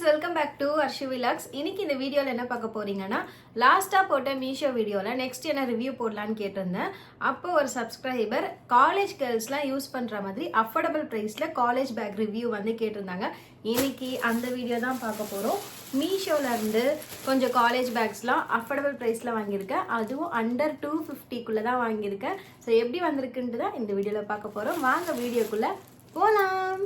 Welcome back to Arshu vlogs. இன்னைக்கு இந்த வீடியோவில் என்ன பார்க்க போறீங்கன்னா, லாஸ்ட்டாக போட்ட மீஷோ வீடியோவில் நெக்ஸ்ட் என்ன ரிவ்யூ போடலான்னு கேட்டிருந்தேன். அப்போ ஒரு சப்ஸ்கிரைபர் காலேஜ் கேர்ள்ஸ்லாம் யூஸ் பண்ணுற மாதிரி அஃபோர்டபுள் ப்ரைஸில் காலேஜ் பேக் ரிவ்யூ வந்து கேட்டிருந்தாங்க. இன்னைக்கு அந்த வீடியோ தான் பார்க்க போகிறோம். மீஷோலேருந்து கொஞ்சம் காலேஜ் பேக்ஸ்லாம் அஃபோர்டபுள் ப்ரைஸில் வாங்கியிருக்கேன். அதுவும் அண்டர் 250 தான் வாங்கியிருக்கேன். ஸோ எப்படி வந்திருக்குன்ட்டு தான் இந்த வீடியோவில் பார்க்க போகிறோம். வாங்க வீடியோக்குள்ளே போகலாம்.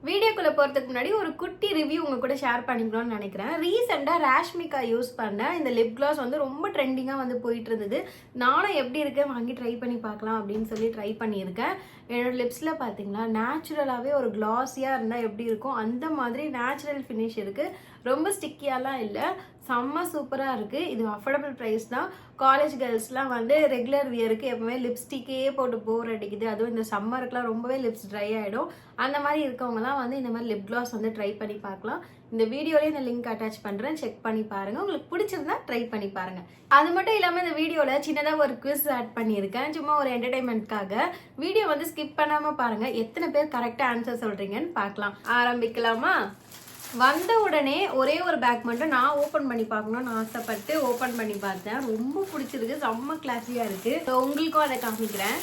வீடியோக்குள்ளே போகிறதுக்கு முன்னாடி ஒரு குட்டி ரிவ்யூ உங்கள் கூட ஷேர் பண்ணிக்கணும்னு நினைக்கிறேன். ரீசெண்டாக ராஷ்மிகா யூஸ் பண்ண இந்த லிப் கிளாஸ் வந்து ரொம்ப ட்ரெண்டிங்காக வந்து போயிட்டு இருந்தது. நானும் எப்படி இருக்கு வாங்கி ட்ரை பண்ணி பார்க்கலாம் அப்படின்னு சொல்லி ட்ரை பண்ணியிருக்கேன். என்னோடய லிப்ஸில் பார்த்தீங்களா நேச்சுரலாகவே ஒரு கிளாஸியாக இருந்தால் எப்படி இருக்கும் அந்த மாதிரி நேச்சுரல் ஃபினிஷ் இருக்குது. ரொம்ப ஸ்டிக்கியாலாம் இல்லை, செம்ம சூப்பராக இருக்குது. இது அஃபோர்டபுள் ப்ரைஸ் தான். காலேஜ் கேர்ள்ஸ்லாம் வந்து ரெகுலர் வியருக்கு எப்பவுமே லிப்ஸ்டிக்கே போட்டு போர் அடிக்குது. அதுவும் இந்த சம்மருக்குலாம் ரொம்பவே லிப்ஸ் ட்ரை ஆகிடும். அந்த மாதிரி இருக்கவங்கலாம் வந்து இந்த மாதிரி லிப் கிளாஸ் வந்து ட்ரை பண்ணி பார்க்கலாம். இந்த வீடியோலேயே இந்த லிங்க் அட்டாச் பண்ணுறேன், செக் பண்ணி பாருங்கள். உங்களுக்கு பிடிச்சிருந்தா ட்ரை பண்ணி பாருங்கள். அது மட்டும் இல்லாமல் இந்த வீடியோவில் சின்னதாக ஒரு குவிஸ் ஆட் பண்ணியிருக்கேன், சும்மா ஒரு என்டர்டைன்மெண்ட்காக. வீடியோ வந்து ஸ்கிப் பண்ணாமல் பாருங்கள். எத்தனை பேர் கரெக்டாக ஆன்சர் சொல்கிறீங்கன்னு பார்க்கலாம். ஆரம்பிக்கலாமா? வந்த உடனே ஒரே ஒரு பேக் மட்டும் நான் ஓப்பன் பண்ணி பார்க்கணும்னு ஆசைப்பட்டு ஓப்பன் பண்ணி பார்த்தேன். ரொம்ப பிடிச்சிருக்கு, செம்ம கிளாஸியாக இருக்குது. ஸோ உங்களுக்கும் அதை காமிக்கிறேன்.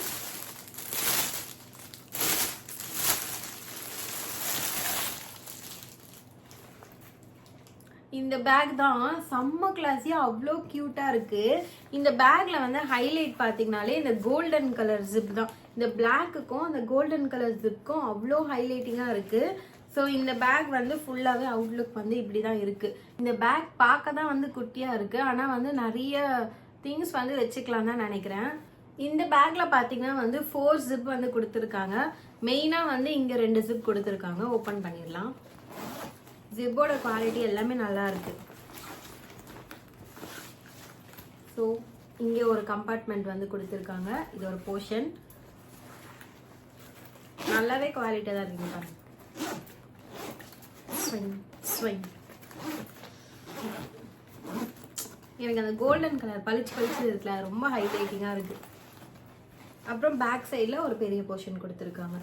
இந்த பேக் தான் செம்ம கிளாஸியாக அவ்வளோ க்யூட்டாக இருக்குது. இந்த பேக்கில் வந்து ஹைலைட் பார்த்தீங்கனாலே இந்த கோல்டன் கலர் ஜிப் தான். இந்த பிளாக்குக்கும் அந்த கோல்டன் கலர் ஜிப்புக்கும் அவ்வளோ ஹைலைட்டிங்காக இருக்குது. ஸோ இந்த பேக் வந்து ஃபுல்லாகவே அவுட்லுக் வந்து இப்படி தான் இருக்குது. இந்த பேக் பார்க்க தான் வந்து குட்டியாக இருக்குது, ஆனால் வந்து நிறைய திங்ஸ் வந்து வச்சுக்கலாம் தான் நினைக்கிறேன். இந்த பேக்கில் பார்த்தீங்கன்னா வந்து 4 ஜிப் வந்து கொடுத்துருக்காங்க. மெயினாக வந்து இங்கே 2 ஜிப் கொடுத்துருக்காங்க. ஓப்பன் பண்ணிடலாம். ஜிப்போட குவாலிட்டி எல்லாமே நல்லா இருக்கு. ஸோ இங்கே ஒரு கம்பார்ட்மெண்ட் வந்து கொடுத்துருக்காங்க. இது ஒரு போர்ஷன் நல்லாவே குவாலிட்டியாக தான் இருக்குங்க பாருங்க. எனக்கு அந்த கோல்டன் கலர் பளிச்சு பளிச்சு இருக்குல்ல, ரொம்ப ஹைலைட்டிங்காக இருக்கு. அப்புறம் பேக் சைடில் ஒரு பெரிய போர்ஷன் கொடுத்துருக்காங்க.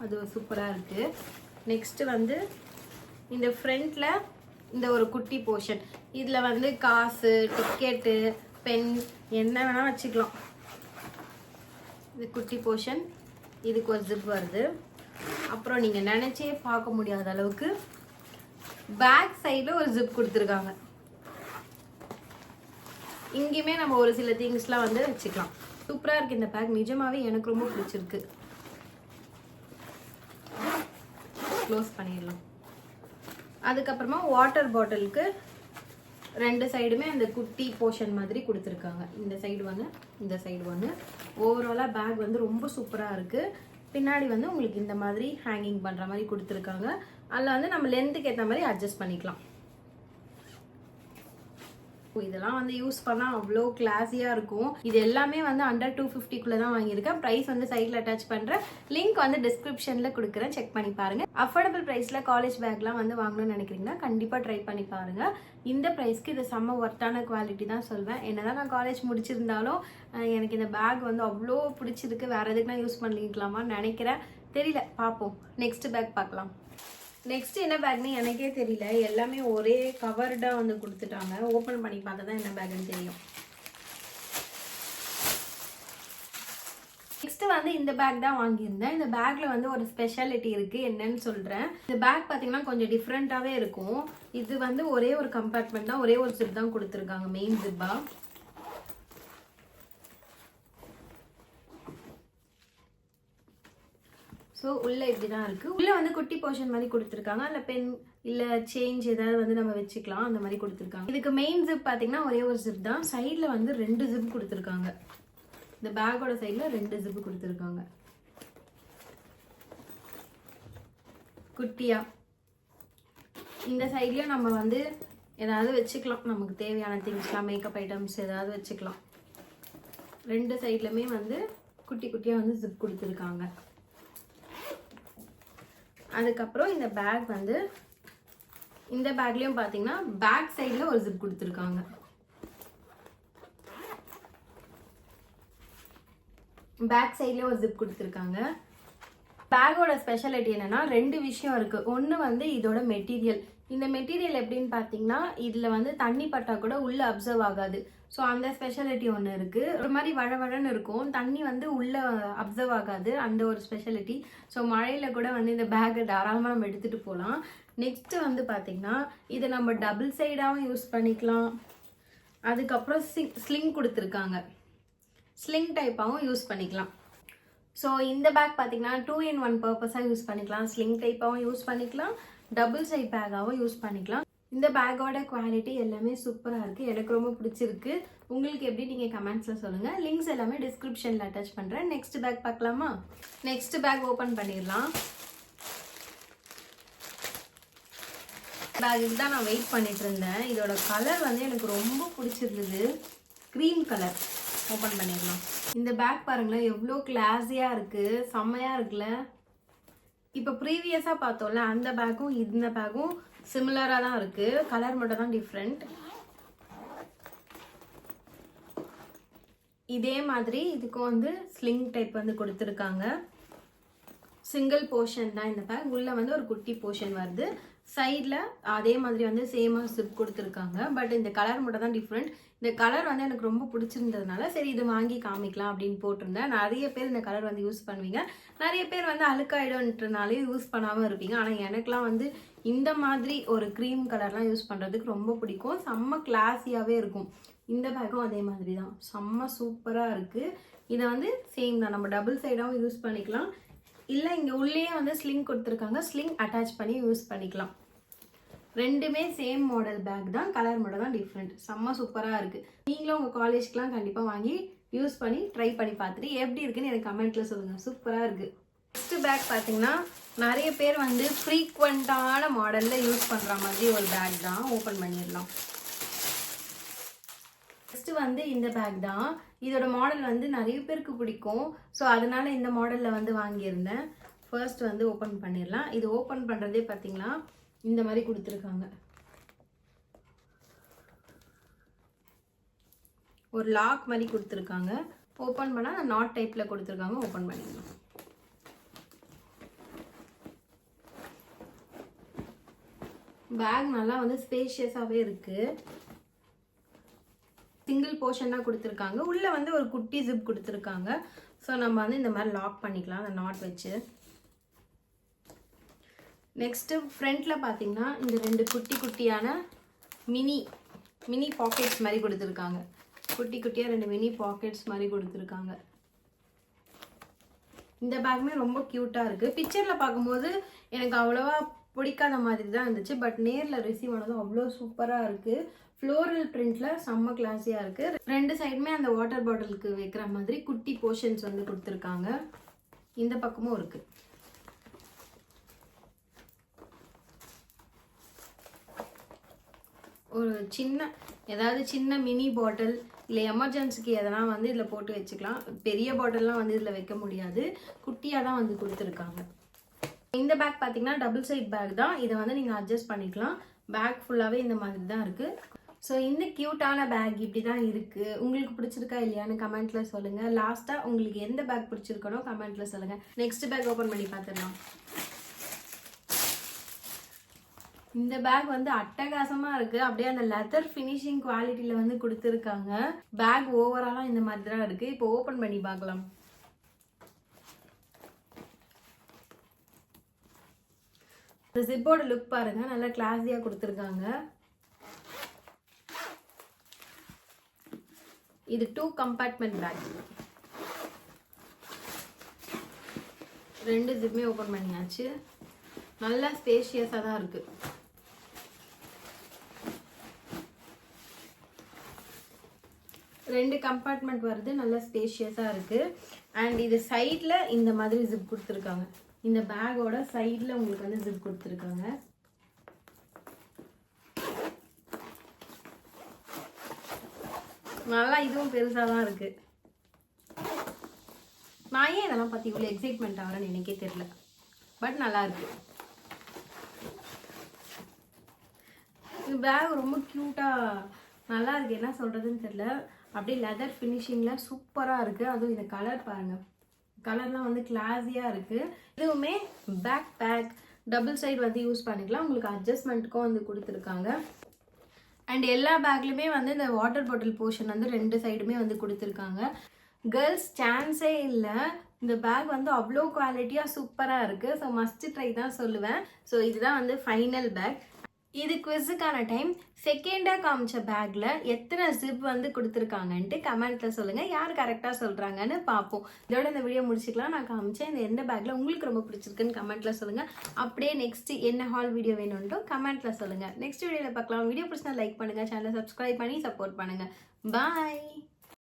அது சூப்பராக இருக்குது. நெக்ஸ்ட் வந்து இந்த ஃப்ரண்ட்டில் இந்த ஒரு குட்டி போர்ஷன். இதில் வந்து காசு, டிக்கெட்டு, பென் என்ன வேணால் வச்சுக்கலாம். இது குட்டி போர்ஷன். இதுக்கு ஒரு ஜிப் வருது. அப்புறம் நீங்கள் நினச்சே பார்க்க முடியாத அளவுக்கு பேக் சைடில் ஒரு ஜிப் கொடுத்துருக்காங்க. இங்கேயுமே நம்ம ஒரு சில திங்ஸ்லாம் வந்து வச்சுக்கலாம். சூப்பராக இருக்குது இந்த பேக். நிஜமாவே எனக்கு ரொம்ப பிடிச்சிருக்கு. க்ளோஸ் பண்ணிடலாம். அதுக்கப்புறமா வாட்டர் பாட்டிலுக்கு 2 சைடுமே அந்த குட்டி போர்ஷன் மாதிரி கொடுத்துருக்காங்க. இந்த சைடு ஒன்று, இந்த சைடு ஒன்று. ஓவராலாக பேக் வந்து ரொம்ப சூப்பராக இருக்குது. பின்னாடி வந்து உங்களுக்கு இந்த மாதிரி ஹேங்கிங் பண்ணுற மாதிரி கொடுத்துருக்காங்க. அதில் வந்து நம்ம லென்த்துக்கு ஏற்ற மாதிரி அட்ஜஸ்ட் பண்ணிக்கலாம். இதெல்லாம் வந்து யூஸ் பண்ணால் அவ்வளோ கிளாஸியாக இருக்கும். இது எல்லாமே வந்து அண்டர் 250 தான் வாங்கியிருக்கேன். ப்ரைஸ் வந்து சைடில் அட்டாச் பண்ணுறேன், லிங்க் வந்து டிஸ்கிரிப்ஷனில் கொடுக்குறேன், செக் பண்ணி பாருங்கள். அஃபோர்டபுள் ப்ரைஸில் காலேஜ் பேக்லாம் வந்து வாங்கணும்னு நினைக்கிறீங்கன்னா கண்டிப்பாக ட்ரை பண்ணி பாருங்கள். இந்த ப்ரைஸ்க்கு இது செம்ம ஒர்த்தான குவாலிட்டி தான் சொல்வேன். என்னதான் நான் காலேஜ் முடிச்சிருந்தாலும் எனக்கு இந்த பேக் வந்து அவ்வளோ பிடிச்சிருக்கு. வேறு எதுக்குலாம் யூஸ் பண்ணிக்கலாமான்னு நினைக்கிறேன், தெரியல, பார்ப்போம். நெக்ஸ்ட் பேக் பார்க்கலாம். நெக்ஸ்ட் என்ன பேக்னு எனக்கே தெரியல. எல்லாமே ஒரே கவர்டாக வந்து கொடுத்துட்டாங்க. ஓப்பன் பண்ணி பார்த்தா தான் என்ன பேக்னு தெரியும். நெக்ஸ்ட் வந்து இந்த பேக் தான் வாங்கியிருந்தேன். இந்த பேக்ல வந்து ஒரு ஸ்பெஷாலிட்டி இருக்கு, என்னன்னு சொல்றேன். இந்த பேக் பார்த்தீங்கன்னா கொஞ்சம் டிஃப்ரெண்டாகவே இருக்கும். இது வந்து ஒரே ஒரு கம்பார்ட்மெண்ட் தான், ஒரே ஒரு ஜிப் தான் கொடுத்துருக்காங்க, மெயின் ஜிப்பா. ஸோ உள்ளே இப்படி தான் இருக்குது. உள்ளே வந்து குட்டி போர்ஷன் மாதிரி கொடுத்துருக்காங்க. அதில் பென் இல்லை சேஞ்ச் ஏதாவது வந்து நம்ம வச்சுக்கலாம், அந்த மாதிரி கொடுத்துருக்காங்க. இதுக்கு மெயின் ஜிப் பார்த்தீங்கன்னா ஒரே ஒரு ஜிப் தான். சைடில் வந்து 2 ஜிப் கொடுத்துருக்காங்க. இந்த பேக்கோட சைடில் 2 ஜிப் கொடுத்துருக்காங்க குட்டியா. இந்த சைட்லேயும் நம்ம வந்து ஏதாவது வச்சுக்கலாம், நமக்கு தேவையான திங்ஸ்லாம், மேக்கப் ஐட்டம்ஸ் ஏதாவது வச்சுக்கலாம். 2 சைட்லையுமே வந்து குட்டி குட்டியாக வந்து ஜிப் கொடுத்துருக்காங்க. அதுக்கப்புறம் இந்த பேக் வந்து இந்த பேக்லயும் பாத்தீங்கன்னா பேக் சைடுல ஒரு ஜிப் கொடுத்துருக்காங்க. பேக் சைட்ல ஒரு ஜிப் கொடுத்துருக்காங்க. பேக்கோட ஸ்பெஷாலிட்டி என்னன்னா 2 விஷயம் இருக்கு. ஒன்று வந்து இதோட மெட்டீரியல். இந்த மெட்டீரியல் எப்படின்னு பார்த்தீங்கன்னா இதில் வந்து தண்ணி பட்டா கூட உள்ள அப்சர்வ் ஆகாது. ஸோ அந்த ஸ்பெஷாலிட்டி ஒன்று இருக்கு. ஒரு மாதிரி வழவழன்னு இருக்கும், தண்ணி வந்து உள்ள அப்சர்வ் ஆகாது, அந்த ஒரு ஸ்பெஷாலிட்டி. ஸோ மழையில கூட வந்து இந்த பேக்கை தாராளமாக நம்ம எடுத்துட்டு போகலாம். நெக்ஸ்ட் வந்து பார்த்தீங்கன்னா இதை நம்ம டபுள் சைடாகவும் யூஸ் பண்ணிக்கலாம். அதுக்கப்புறம் ஸ்லிங் கொடுத்துருக்காங்க, ஸ்லிங் டைப்பாகவும் யூஸ் பண்ணிக்கலாம். ஸோ இந்த பேக் பார்த்தீங்கன்னா 2-in-1 பர்பஸாக யூஸ் பண்ணிக்கலாம். ஸ்லிங் டைப்பாகவும் யூஸ் பண்ணிக்கலாம், டபுள் சைட் பேக்காகவும் யூஸ் பண்ணிக்கலாம். இந்த பேக்கோட குவாலிட்டி எல்லாமே சூப்பராக இருக்குது, எனக்கு ரொம்ப பிடிச்சிருக்கு. உங்களுக்கு எப்படி நீங்கள் கமெண்ட்ஸில் சொல்லுங்கள். லிங்க்ஸ் எல்லாமே டிஸ்கிரிப்ஷனில் அட்டாச் பண்ணுறேன். நெக்ஸ்ட் பேக் பார்க்கலாமா? நெக்ஸ்ட் பேக் ஓப்பன் பண்ணிடலாம். பேக்கு தான் நான் வெயிட் பண்ணிட்டு இருந்தேன். இதோட கலர் வந்து எனக்கு ரொம்ப பிடிச்சிருந்தது, க்ரீம் கலர். ஓப்பன் பண்ணிடலாம். இந்த பேக் பாருங்களேன் எவ்வளோ கிளாஸியாக இருக்குது, செம்மையாக இருக்குல்ல. இப்போ ப்ரீவியஸாக பார்த்தோம்ல அந்த பேக்கும் இந்த பேக்கும் சிமிலராக தான் இருக்குது, கலர் மட்டும் தான் டிஃப்ரெண்ட். இதே மாதிரி இதுக்கும் வந்து ஸ்லிங் டைப் வந்து கொடுத்துருக்காங்க. சிங்கிள் போர்ஷன் தான் இந்த பேக். உள்ளே வந்து ஒரு குட்டி போர்ஷன் வருது, சைடில் அதே மாதிரி வந்து சேமாக சிப் கொடுத்துருக்காங்க. பட் இந்த கலர் மட்டும் தான் டிஃப்ரெண்ட். இந்த கலர் வந்து எனக்கு ரொம்ப பிடிச்சிருந்ததுனால சரி இது வாங்கி காமிக்கலாம் அப்படின்னு போட்டிருந்தேன். நிறைய பேர் இந்த கலர் வந்து யூஸ் பண்ணுவீங்க, நிறைய பேர் வந்து அழுக்காயிடும்ன்றனாலே யூஸ் பண்ணாமல் இருப்பீங்க. ஆனால் எனக்குலாம் வந்து இந்த மாதிரி ஒரு க்ரீம் கலர்லாம் யூஸ் பண்ணுறதுக்கு ரொம்ப பிடிக்கும், செம்ம கிளாஸியாகவே இருக்கும். இந்த பேக்கும் அதே மாதிரி தான், செம்ம சூப்பராக இருக்குது. இதை வந்து சேம் தான், நம்ம டபுள் சைடாகவும் யூஸ் பண்ணிக்கலாம், இல்லை இங்கே உள்ளேயே வந்து ஸ்லிங் கொடுத்துருக்காங்க, ஸ்லிங் அட்டாச் பண்ணி யூஸ் பண்ணிக்கலாம். ரெண்டுமே சேம் மாடல் பேக் தான், கலர் மட்டும் தான் டிஃப்ரெண்ட். செம்ம சூப்பராக இருக்குது. நீங்களும் உங்கள் காலேஜ்க்கெலாம் கண்டிப்பாக வாங்கி யூஸ் பண்ணி ட்ரை பண்ணி பார்த்துட்டு எப்படி இருக்குன்னு எனக்கு கமெண்ட்டில் சொல்லுங்கள். சூப்பராக இருக்குது. நெக்ஸ்ட் பேக் பார்த்தீங்கன்னா நிறைய பேர் வந்து ஃப்ரீக்வெண்ட்டான மாடலில் யூஸ் பண்ணுற மாதிரி ஒரு பேக் தான். ஓப்பன் பண்ணிடலாம். நெக்ஸ்ட் வந்து இந்த பேக் தான். இதோட மாடல் வந்து நிறைய பேருக்கு பிடிக்கும், ஸோ அதனால இந்த மாடலில் வந்து வாங்கியிருந்தேன். ஃபர்ஸ்ட் வந்து ஓப்பன் பண்ணிடலாம். இது ஓப்பன் பண்ணுறதே பார்த்தீங்களா இந்த மாதிரி கொடுத்துருக்காங்க, ஒரு லாக் மாதிரி கொடுத்துருக்காங்க. ஓப்பன் பண்ணால் நாட் டைப்பில் கொடுத்துருக்காங்க. ஓப்பன் பண்ணிடலாம். பேக் நல்லா வந்து ஸ்பேஷியஸாகவே இருக்குது. சிங்கிள் போர்ஷன் தான் கொடுத்துருக்காங்க, உள்ளே வந்து ஒரு குட்டி ஜிப் கொடுத்துருக்காங்க. ஸோ நம்ம வந்து இந்த மாதிரி லாக் பண்ணிக்கலாம் அந்த நாட் வச்சு. நெக்ஸ்ட்டு ஃப்ரண்ட்டில் பார்த்தீங்கன்னா இந்த 2 குட்டி குட்டியான மினி பாக்கெட்ஸ் மாதிரி கொடுத்துருக்காங்க. குட்டி குட்டியாக 2 மினி பாக்கெட்ஸ் மாதிரி கொடுத்துருக்காங்க. இந்த பேக்குமே ரொம்ப க்யூட்டாக இருக்குது. பிக்சரில் பார்க்கும்போது எனக்கு அவ்வளோவா பிடிக்காத மாதிரி தான் இருந்துச்சு, பட் நேரில் ரிசீவ் ஆனதும் அவ்வளோ சூப்பராக இருக்குது. ஃப்ளோரல் பிரிண்டில் செம்ம கிளாஸியாக இருக்குது. 2 சைடுமே அந்த வாட்டர் பாட்டிலுக்கு வைக்கிற மாதிரி குட்டி போர்ஷன்ஸ் வந்து கொடுத்துருக்காங்க. இந்த பக்கமும் இருக்குது. ஒரு சின்ன மினி பாட்டில் இல்லை எமர்ஜென்சிக்கு எதனா வந்து இதில் போட்டு வச்சுக்கலாம். பெரிய பாட்டில்லாம் வந்து இதில் வைக்க முடியாது, குட்டியாக தான் வந்து கொடுத்துருக்காங்க. இந்த பேக் பார்த்தீங்கன்னா டபுள் சைட் பேக் தான். இதை வந்து நீங்கள் அட்ஜஸ்ட் பண்ணிக்கலாம். பேக் ஃபுல்லாகவே இந்த மாதிரி தான் இருக்குது. ஸோ இந்த க்யூட்டான பேக் இப்படி தான் இருக்குது. உங்களுக்கு பிடிச்சிருக்கா இல்லையான்னு கமெண்ட்டில் சொல்லுங்கள். லாஸ்ட்டாக உங்களுக்கு எந்த பேக் பிடிச்சிருக்கணும் கமெண்ட்டில் சொல்லுங்கள். நெக்ஸ்ட் பேக் ஓப்பன் பண்ணி பார்த்துடலாம். இந்த பேக் வந்து அட்டகாசமாக இருக்குது. அப்படியே அந்த லெதர் ஃபினிஷிங் குவாலிட்டியில் வந்து கொடுத்துருக்காங்க. பேக் ஓவராலாக இந்த மாதிரி தான் இருக்குது. இப்போ ஓப்பன் பண்ணி பார்க்கலாம். ஜிப்போட லுக் பாருங்க, நல்லா கிளாஸியாக கொடுத்துருக்காங்க. இது 2 கம்பார்ட்மெண்ட் பேக். 2 ஜிப்புமே ஓப்பன் பண்ணியாச்சு. நல்லா ஸ்பேஷியஸாக தான் இருக்குது. ரெண்டு கம்பார்ட்மெண்ட் வருது, நல்லா ஸ்பேஷியஸாக இருக்குது. அண்ட் இது சைடில் இந்த மாதிரி ஜிப் கொடுத்துருக்காங்க. இந்த பேக்கோட சைடில் உங்களுக்கு வந்து ஜிப் கொடுத்துருக்காங்க. நல்லா இதுவும் பெருசாக தான் இருக்குது. நான் ஏன் இதெல்லாம் பற்றி இவ்வளோ எக்ஸைட்மெண்ட் ஆகிறேன்னு எனக்கே தெரியல, பட் நல்லா இருக்கு. இந்த பேக் ரொம்ப க்யூட்டாக நல்லா இருக்குது, என்ன சொல்கிறதுன்னு தெரியல. அப்படியே லெதர் ஃபினிஷிங்கில் சூப்பராக இருக்குது. அதுவும் இந்த கலர் பாருங்கள், கலர்லாம் வந்து கிளாஸியாக இருக்குது. இதுவுமே பேக் பேக் டபுள் சைடு வந்து யூஸ் பண்ணிக்கலாம். உங்களுக்கு அட்ஜஸ்ட்மெண்ட்டுக்கும் வந்து கொடுத்துருக்காங்க. அண்ட் எல்லா பேக்லையுமே வந்து இந்த வாட்டர் பாட்டில் போர்ஷன் வந்து 2 சைடுமே வந்து கொடுத்துருக்காங்க. கேர்ள்ஸ் சான்ஸே இல்லை. இந்த பேக் வந்து அவ்வளோ குவாலிட்டியாக சூப்பராக இருக்குது. ஸோ மஸ்ட் ட்ரை தான் சொல்லுவேன். ஸோ இதுதான் வந்து ஃபைனல் பேக். இது குவிஸுக்கான டைம். செகண்டாக காமிச்ச பேக்கில் எத்தனை ஜிப் வந்து கொடுத்துருக்காங்கன்ட்டு கமெண்ட்டில் சொல்லுங்கள். யார் கரெக்டாக சொல்கிறாங்கன்னு பார்ப்போம். இதோட இந்த வீடியோ முடிச்சுக்கலாம். நான் காமிச்சேன் இந்த எந்த பேக்கில் உங்களுக்கு ரொம்ப பிடிச்சிருக்குன்னு கமெண்ட்டில் சொல்லுங்கள். அப்படியே நெக்ஸ்ட்டு என்ன ஹால் வீடியோ வேணும்ன்ட்டும் கமெண்ட்டில் சொல்லுங்கள். நெக்ஸ்ட் வீடியோவில் பார்க்கலாம். வீடியோ பிடிச்சா லைக் பண்ணுங்கள், சேனலை சப்ஸ்கிரைப் பண்ணி சப்போர்ட் பண்ணுங்கள். பாய்.